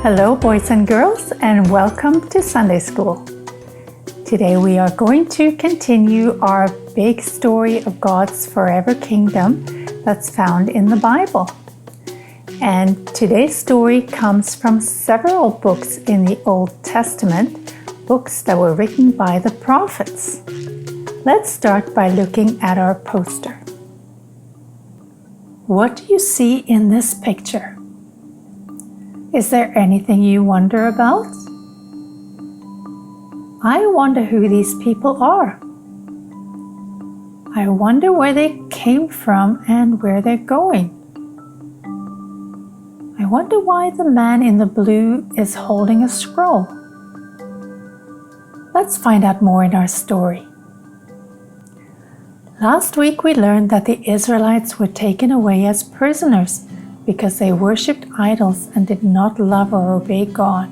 Hello boys and girls, and welcome to Sunday School. Today we are going to continue our big story of God's forever kingdom that's found in the Bible. And today's story comes from several books in the Old Testament, books that were written by the prophets. Let's start by looking at our poster. What do you see in this picture? Is there anything you wonder about? I wonder who these people are. I wonder where they came from and where they're going. I wonder why the man in the blue is holding a scroll. Let's find out more in our story. Last week we learned that the Israelites were taken away as prisoners because they worshipped idols and did not love or obey God.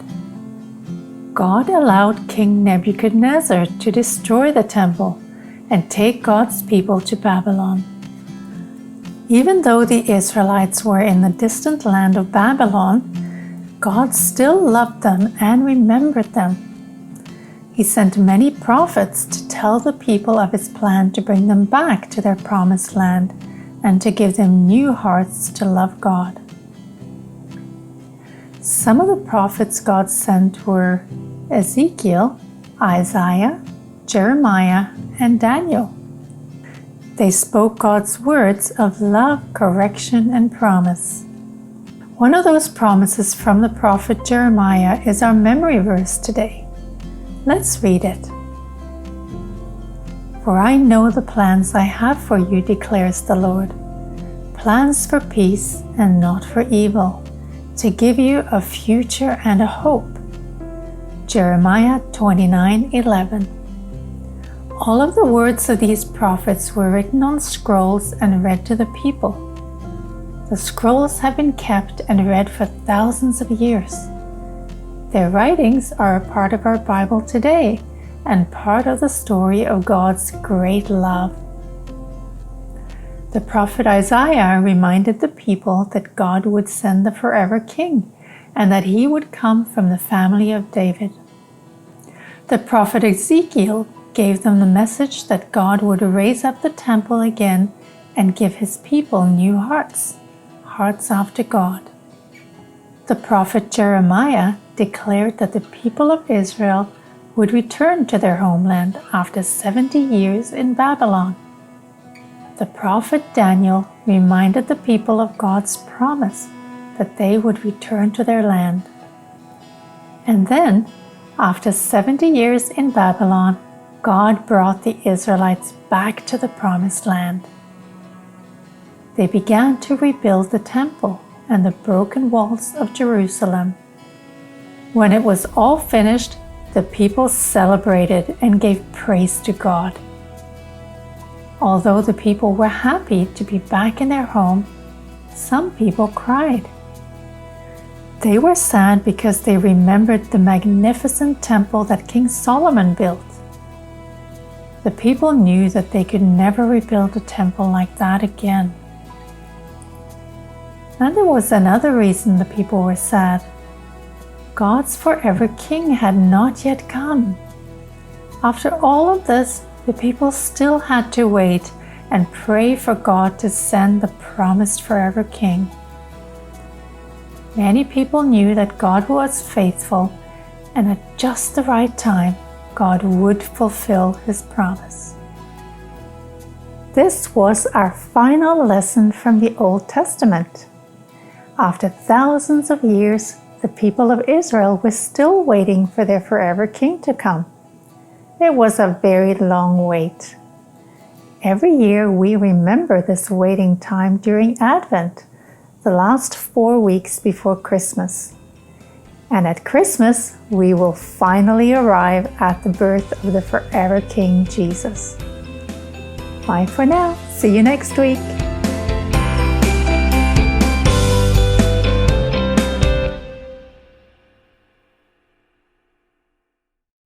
God allowed King Nebuchadnezzar to destroy the temple and take God's people to Babylon. Even though the Israelites were in the distant land of Babylon, God still loved them and remembered them. He sent many prophets to tell the people of his plan to bring them back to their promised land and to give them new hearts to love God. Some of the prophets God sent were Ezekiel, Isaiah, Jeremiah, and Daniel. They spoke God's words of love, correction, and promise. One of those promises from the prophet Jeremiah is our memory verse today. Let's read it. For I know the plans I have for you, declares the Lord, plans for peace and not for evil, to give you a future and a hope. Jeremiah 29:11. All of the words of these prophets were written on scrolls and read to the people. The scrolls have been kept and read for thousands of years. Their writings are a part of our Bible today and part of the story of God's great love. The prophet Isaiah reminded the people that God would send the forever king and that he would come from the family of David. The prophet Ezekiel gave them the message that God would raise up the temple again and give his people new hearts, hearts after God. The prophet Jeremiah declared that the people of Israel would return to their homeland after 70 years in Babylon. The prophet Daniel reminded the people of God's promise that they would return to their land. And then, after 70 years in Babylon, God brought the Israelites back to the promised land. They began to rebuild the temple and the broken walls of Jerusalem. When it was all finished, the people celebrated and gave praise to God. Although the people were happy to be back in their home, some people cried. They were sad because they remembered the magnificent temple that King Solomon built. The people knew that they could never rebuild a temple like that again. And there was another reason the people were sad. God's forever king had not yet come. After all of this, the people still had to wait and pray for God to send the promised forever king. Many people knew that God was faithful, and at just the right time, God would fulfill his promise. This was our final lesson from the Old Testament. After thousands of years, the people of Israel were still waiting for their forever king to come. It was a very long wait. Every year we remember this waiting time during Advent, the last 4 weeks before Christmas. And at Christmas, we will finally arrive at the birth of the forever King Jesus. Bye for now. See you next week.